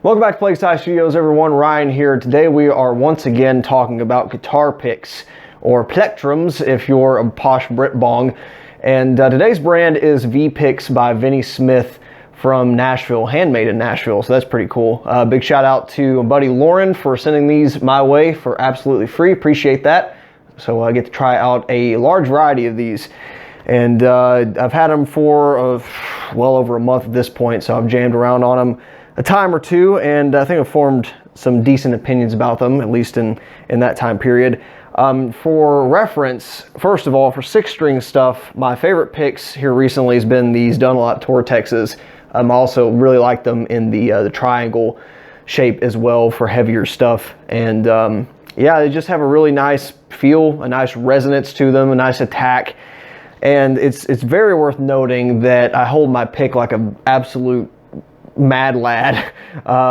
Welcome back to Plague Scythe Studios, everyone. Ryan here. Today we are once again talking about guitar picks, or plectrums if you're a posh Brit bong. And today's brand is V-Picks by Vinny Smith from Nashville, handmade in Nashville, so that's pretty cool. Big shout out to my buddy Lauren for sending these my way for absolutely free. Appreciate that. So I get to try out a large variety of these. And I've had them for well over a month at this point, so I've jammed around on them a time or two, and I think I've formed some decent opinions about them, at least in that time period. For reference, first of all, for 6-string stuff, my favorite picks here recently has been these Dunlop Tortexes. I also really like them in the triangle shape as well for heavier stuff. And yeah, they just have a really nice feel, a nice resonance to them, a nice attack. And it's very worth noting that I hold my pick like an absolute mad lad.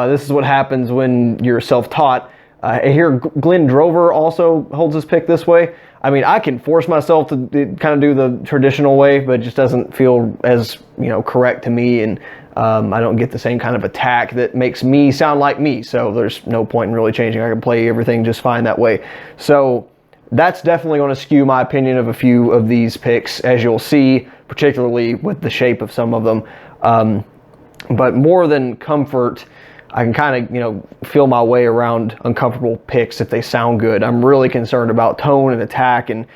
This is what happens when you're self-taught. I hear Glenn Drover also holds his pick this way. I mean, I can force myself to kind of do the traditional way, but it just doesn't feel as, correct to me, and I don't get the same kind of attack that makes me sound like me. So there's no point in really changing. I can play everything just fine that way. So that's definitely going to skew my opinion of a few of these picks, as you'll see, particularly with the shape of some of them. But more than comfort, I can kind of, feel my way around uncomfortable picks if they sound good. I'm really concerned about tone and attack and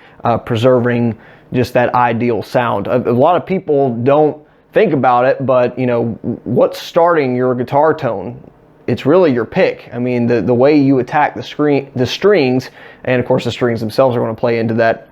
preserving just that ideal sound. A lot of people don't think about it, but, what's starting your guitar tone? It's really your pick. I mean, the way you attack the strings, and of course the strings themselves are going to play into that,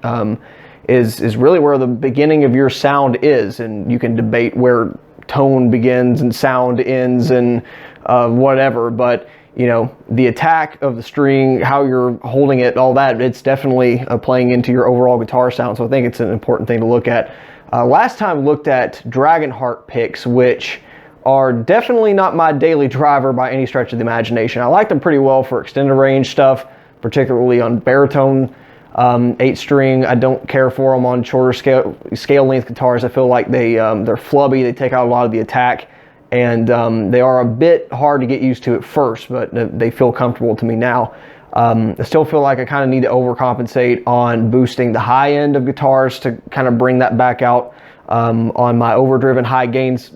is really where the beginning of your sound is. And you can debate where tone begins and sound ends and whatever, but the attack of the string, how you're holding it, all that, it's definitely playing into your overall guitar sound. So I think it's an important thing to look at. Last time looked at Dragonheart picks, which are definitely not my daily driver by any stretch of the imagination. I like them pretty well for extended range stuff, particularly on baritone 8-string. I don't care for them on shorter scale length guitars. I feel like they're flubby. They take out a lot of the attack, and they are a bit hard to get used to at first, but they feel comfortable to me now. I still feel like I kind of need to overcompensate on boosting the high end of guitars to kind of bring that back out on my overdriven high gains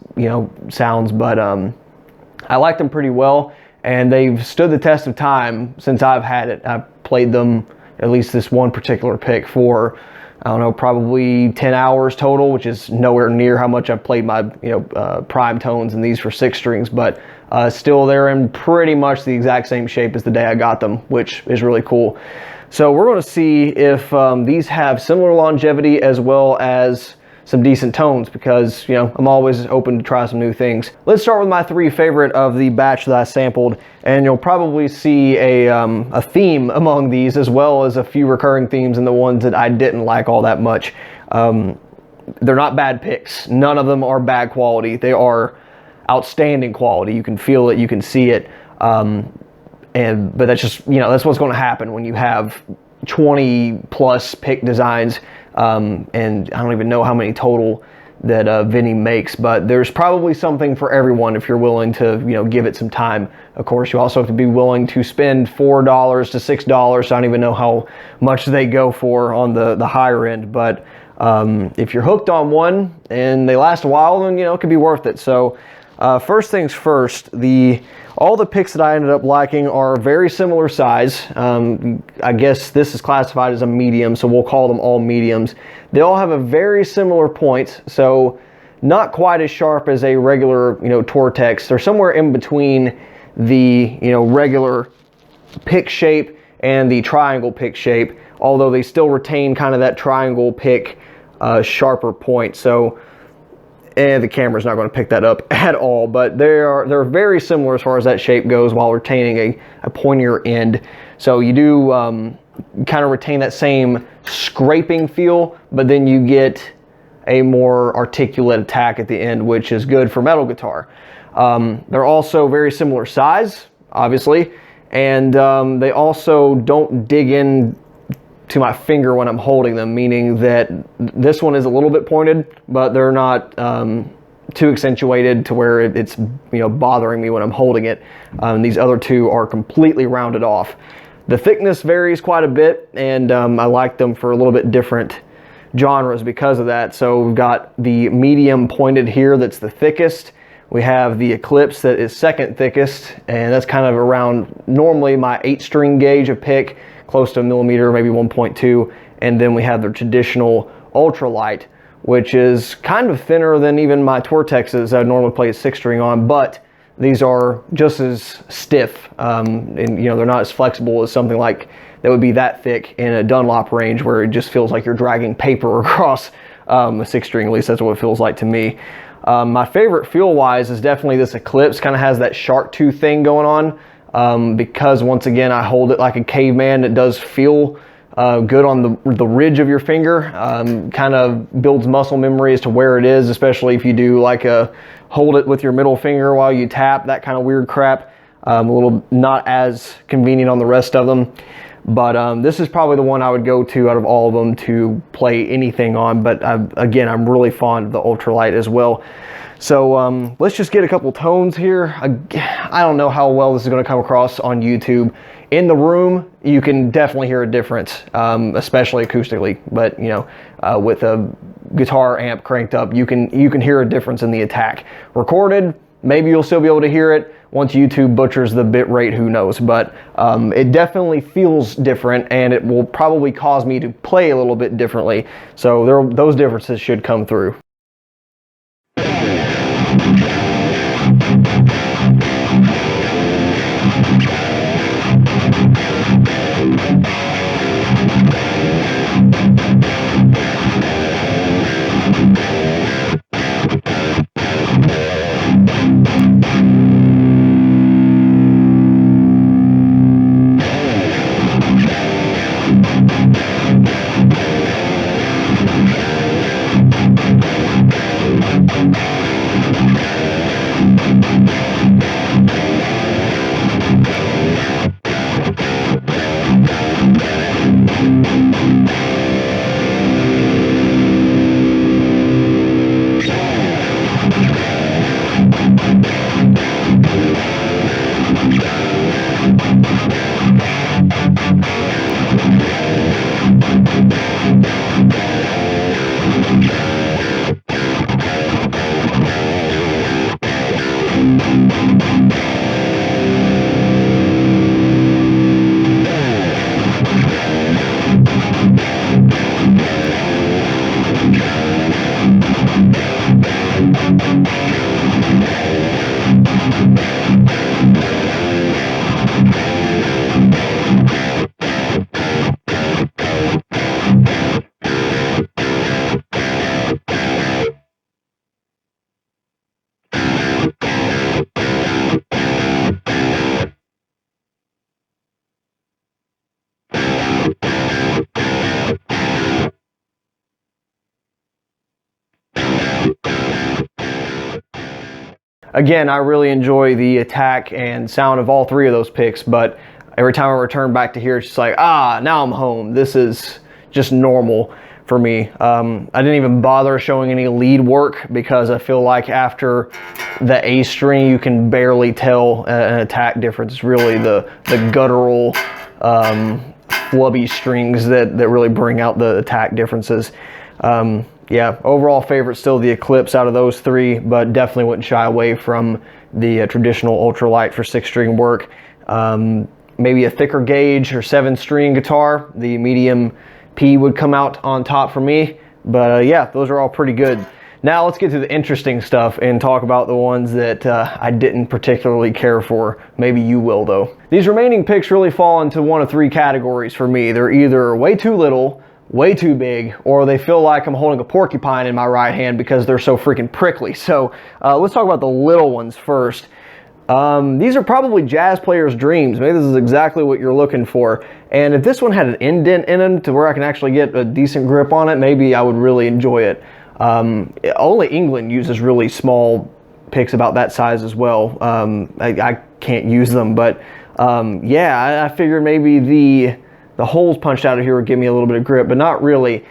sounds, but I like them pretty well, and they've stood the test of time since I've had it. I've played them, at least this one particular pick, for I don't know, probably 10 hours total, which is nowhere near how much I've played my prime tones and these for 6 strings, but still they're in pretty much the exact same shape as the day I got them, which is really cool. So we're going to see if these have similar longevity as well as some decent tones, because I'm always open to try some new things. Let's start with my 3 favorite of the batch that I sampled, and you'll probably see a theme among these, as well as a few recurring themes in the ones that I didn't like all that much. They're not bad picks. None of them are bad quality. They are outstanding quality. You can feel it, you can see it, but that's just that's what's going to happen when you have 20 plus pick designs. And I don't even know how many total that Vinny makes, but there's probably something for everyone if you're willing to give it some time. Of course, you also have to be willing to spend $4 to $6. So I don't even know how much they go for on the higher end, but if you're hooked on one and they last a while, then it could be worth it. So first things first, all the picks that I ended up liking are very similar size. I guess this is classified as a medium, so we'll call them all mediums. They all have a very similar point, so not quite as sharp as a regular Tortex. They're somewhere in between the regular pick shape and the triangle pick shape, although they still retain kind of that triangle pick sharper point. So the camera's not going to pick that up at all, but they're very similar as far as that shape goes, while retaining a pointier end. So you do kind of retain that same scraping feel, but then you get a more articulate attack at the end, which is good for metal guitar. They're also very similar size, obviously, and they also don't dig in to my finger when I'm holding them, meaning that this one is a little bit pointed, but they're not too accentuated to where it's bothering me when I'm holding it. These other two are completely rounded off. The thickness varies quite a bit, and I like them for a little bit different genres because of that. So we've got the medium pointed here that's the thickest. We have the Eclipse that is second thickest, and that's kind of around normally my 8-string gauge of pick, close to a millimeter, maybe 1.2. And then we have the traditional ultralight, which is kind of thinner than even my Tortexes I normally play a 6-string on, but these are just as stiff, and they're not as flexible as something like that would be that thick in a Dunlop range, where it just feels like you're dragging paper across a 6-string. At least that's what it feels like to me. My favorite feel-wise is definitely this Eclipse. Kind of has that shark tooth thing going on, because once again I hold it like a caveman. It does feel good on the ridge of your finger. Kind of builds muscle memory as to where it is, especially if you do like a hold it with your middle finger while you tap, that kind of weird crap. A little not as convenient on the rest of them. But this is probably the one I would go to out of all of them to play anything on. But again, I'm really fond of the ultralight as well. So let's just get a couple tones here. I don't know how well this is going to come across on YouTube. In the room, you can definitely hear a difference, especially acoustically. But with a guitar amp cranked up, you can hear a difference in the attack. Recorded, maybe you'll still be able to hear it. Once YouTube butchers the bit rate, who knows? But it definitely feels different, and it will probably cause me to play a little bit differently. So those differences should come through. Again, I really enjoy the attack and sound of all three of those picks, but every time I return back to here, it's just like, now I'm home. This is just normal for me. I didn't even bother showing any lead work because I feel like after the A string, you can barely tell an attack difference. It's really the guttural, flubby strings that really bring out the attack differences. Yeah, overall favorite still the Eclipse out of those three, but definitely wouldn't shy away from the traditional ultralight for 6-string work. Maybe a thicker gauge or 7-string guitar, the medium P would come out on top for me. But yeah, those are all pretty good. Now let's get to the interesting stuff and talk about the ones that I didn't particularly care for. Maybe you will though. These remaining picks really fall into one of 3 categories for me. They're either way too little, way too big, or they feel like I'm holding a porcupine in my right hand because they're so freaking prickly. So let's talk about the little ones first. These are probably jazz players' dreams. Maybe this is exactly what you're looking for. And if this one had an indent in it to where I can actually get a decent grip on it, maybe I would really enjoy it. Only England uses really small picks about that size as well. I can't use them, but yeah, I figured maybe the holes punched out of here would give me a little bit of grip, but not really.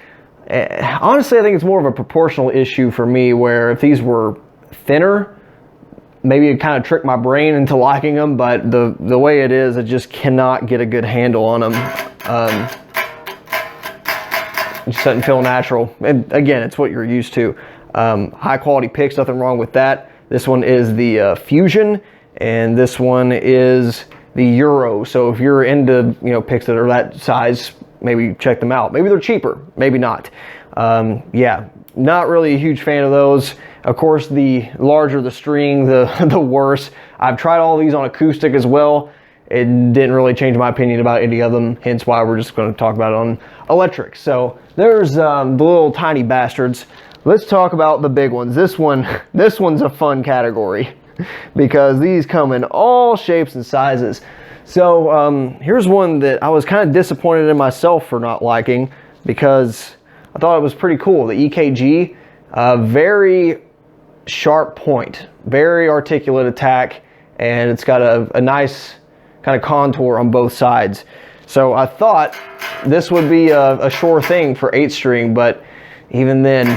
Honestly, I think it's more of a proportional issue for me, where if these were thinner, maybe it kind of tricked my brain into liking them, but the way it is, I just cannot get a good handle on them. It just doesn't feel natural. And again, it's what you're used to. High quality picks, nothing wrong with that. This one is the Fusion, and this one is the Euro. So if you're into, you know, picks that are that size, maybe check them out. Maybe they're cheaper, maybe not. Yeah, not really a huge fan of those. Of course, the larger the string, the worse. I've tried all these on acoustic as well. It didn't really change my opinion about any of them, hence why we're just going to talk about it on electric. So there's the little tiny bastards. Let's talk about the big ones. This one's a fun category because these come in all shapes and sizes. So here's one that I was kind of disappointed in myself for not liking because I thought it was pretty cool. The EKG, very sharp point, very articulate attack, and it's got a nice kind of contour on both sides. So I thought this would be a sure thing for 8-string, but even then,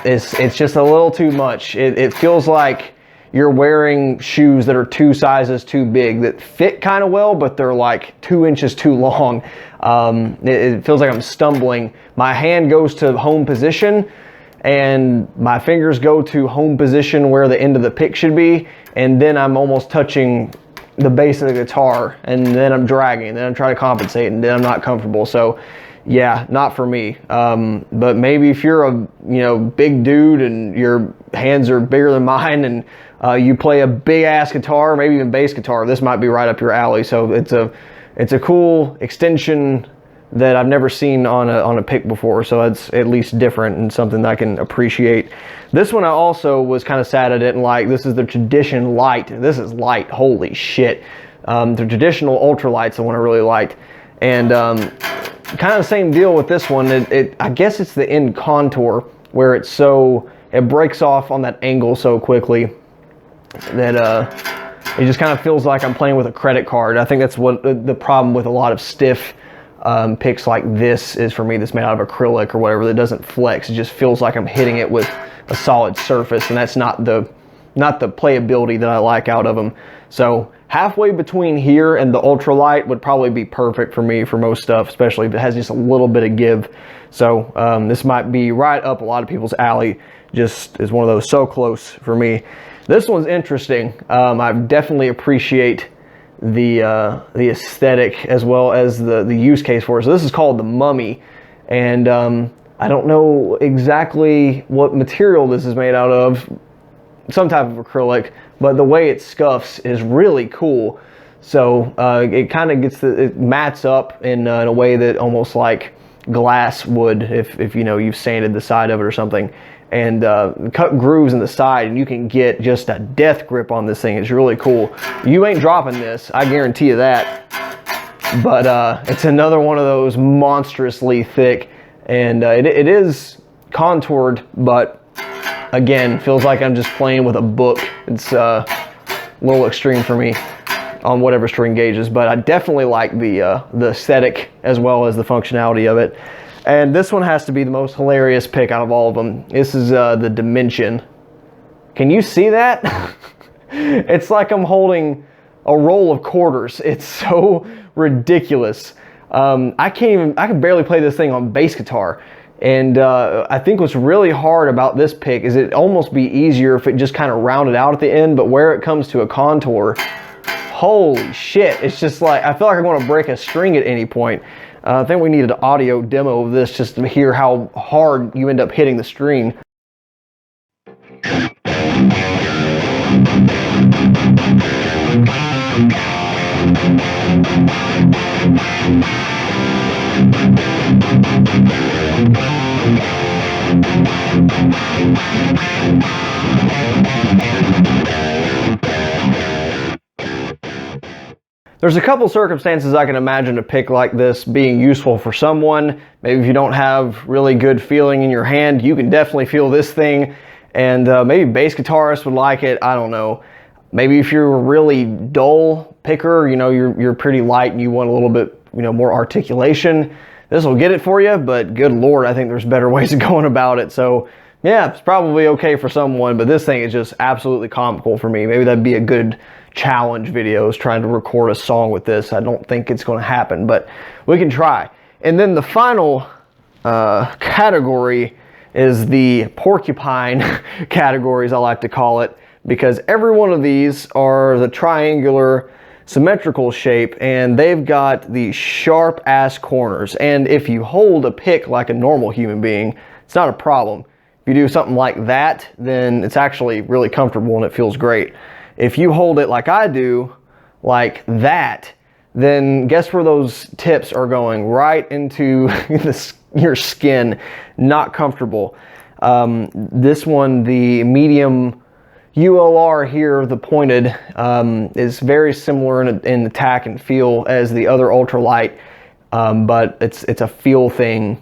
it's just a little too much. It feels like you're wearing shoes that are 2 sizes too big, that fit kind of well, but they're like 2 inches too long. It feels like I'm stumbling. My hand goes to home position, and my fingers go to home position where the end of the pick should be, and then I'm almost touching the base of the guitar, and then I'm dragging, and then I'm trying to compensate, and then I'm not comfortable. So yeah, not for me. But maybe if you're a big dude and your hands are bigger than mine, and you play a big ass guitar, maybe even bass guitar, this might be right up your alley. So it's a cool extension that I've never seen on a pick before, so it's at least different and something that I can appreciate. This one I also was kind of sad I didn't like. This is the Tradition Light. This is light, holy shit. The traditional ultralight's the one I really liked. And kind of the same deal with this one. I guess it's the end contour where it breaks off on that angle so quickly that it just kind of feels like I'm playing with a credit card. I think that's what the problem with a lot of stiff picks like this is for me, that's made out of acrylic or whatever, that doesn't flex. It just feels like I'm hitting it with a solid surface, and that's not the playability that I like out of them. So halfway between here and the ultralight would probably be perfect for me for most stuff, especially if it has just a little bit of give. So this might be right up a lot of people's alley, just is one of those so close for me. This one's interesting. I definitely appreciate the aesthetic as well as the use case for it. So this is called the Mummy, and I don't know exactly what material this is made out of, some type of acrylic, but the way it scuffs is really cool. So it kind of it mats up in a way that almost like glass would if you've sanded the side of it or something, and cut grooves in the side, and you can get just a death grip on this thing. It's really cool. You ain't dropping this, I guarantee you that. But it's another one of those monstrously thick, and it is contoured, but again, feels like I'm just playing with a book. It's a little extreme for me on whatever string gauges, but I definitely like the aesthetic as well as the functionality of it. And this one has to be the most hilarious pick out of all of them. This is the Dimension. Can you see that? It's like I'm holding a roll of quarters. It's so ridiculous. I can barely play this thing on bass guitar. And I think what's really hard about this pick is it'd almost be easier if it just kind of rounded out at the end, but where it comes to a contour, holy shit, it's just like, I feel like I'm going to break a string at any point. I think we needed an audio demo of this just to hear how hard you end up hitting the string. There's a couple circumstances I can imagine a pick like this being useful for someone. Maybe if you don't have really good feeling in your hand, you can definitely feel this thing, and maybe bass guitarists would like it. I don't know. Maybe if you're a really dull picker, you're pretty light and you want a little bit more articulation, this will get it for you. But good lord, I think there's better ways of going about it. So Yeah, it's probably okay for someone, but this thing is just absolutely comical for me. Maybe that'd be a good challenge video, is trying to record a song with this. I don't think it's going to happen, but we can try. And then the final category is the porcupine categories, I like to call it, because every one of these are the triangular symmetrical shape, and they've got these sharp ass corners. And if you hold a pick like a normal human being, it's not a problem. If you do something like that, then it's actually really comfortable and it feels great. If you hold it like I do, like that, then guess where those tips are going? Right into your skin. Not comfortable. This one, the medium ULR here, the pointed, is very similar in attack and feel as the other ultralight, but it's a feel thing.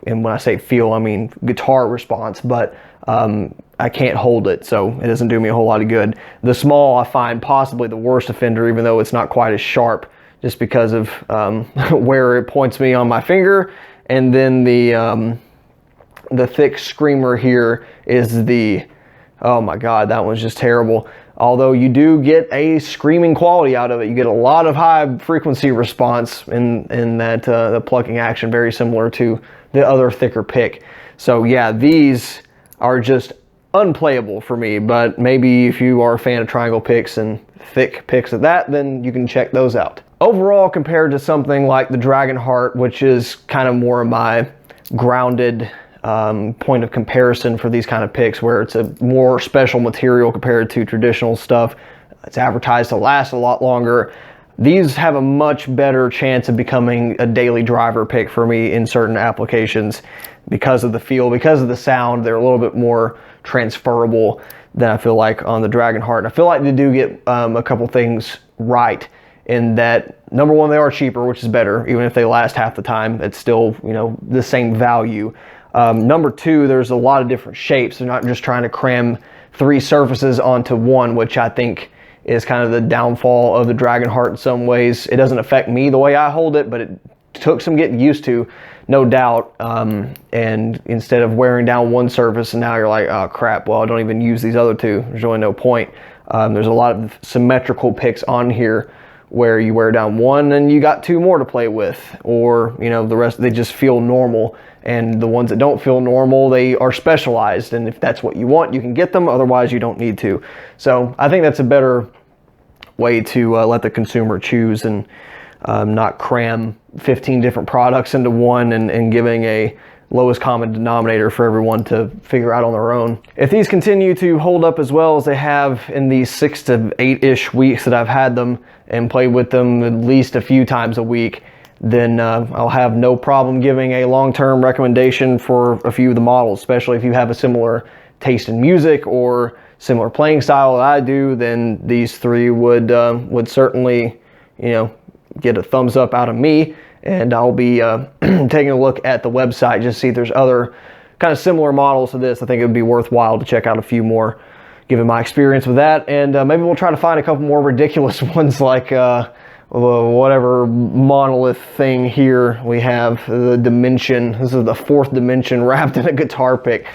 And when I say feel, I mean guitar response, but I can't hold it, so it doesn't do me a whole lot of good. The small I find possibly the worst offender, even though it's not quite as sharp, just because of where it points me on my finger. And then the thick screamer here is the, oh my God, that one's just terrible. Although you do get a screaming quality out of it. You get a lot of high frequency response in that the plucking action, very similar to the other thicker pick. So yeah, these are just unplayable for me, but maybe if you are a fan of triangle picks and thick picks at that, then you can check those out. Overall, compared to something like the Dragonheart, which is kind of more of my grounded point of comparison for these kind of picks, where it's a more special material compared to traditional stuff. It's advertised to last a lot longer. These have a much better chance of becoming a daily driver pick for me in certain applications because of the feel, because of the sound. They're a little bit more transferable than I feel like on the Dragonheart. And I feel like they do get a couple things right, in that, number one, they are cheaper, which is better. Even if they last half the time, it's still, you know, the same value. Number two, there's a lot of different shapes. They're not just trying to cram 3 surfaces onto one, which I think is kind of the downfall of the Dragonheart in some ways. It doesn't affect me the way I hold it, but it took some getting used to, no doubt. And instead of wearing down one surface, and now you're like, oh crap, well, I don't even use these other 2. There's really no point. There's a lot of symmetrical picks on here where you wear down one and you got 2 more to play with, or, you know, the rest, they just feel normal. And the ones that don't feel normal, they are specialized, and if that's what you want, you can get them. Otherwise, you don't need to. So I think that's a better way to let the consumer choose, and not cram 15 different products into one, and giving a lowest common denominator for everyone to figure out on their own. If these continue to hold up as well as they have in these 6 to 8-ish weeks that I've had them and played with them at least a few times a week, then I'll have no problem giving a long-term recommendation for a few of the models, especially if you have a similar taste in music or similar playing style that I do. Then these 3 would certainly, you know, get a thumbs up out of me. And I'll be taking a look at the website just to see if there's other kind of similar models to this. I think it would be worthwhile to check out a few more, given my experience with that. And maybe we'll try to find a couple more ridiculous ones, like whatever monolith thing here we have, the dimension. This is the 4th dimension wrapped in a guitar pick.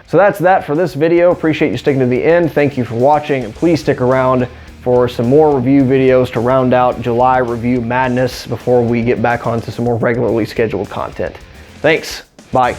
So that's that for this video. Appreciate you sticking to the end. Thank you for watching, and please stick around for some more review videos to round out July review madness before we get back onto some more regularly scheduled content. Thanks. Bye.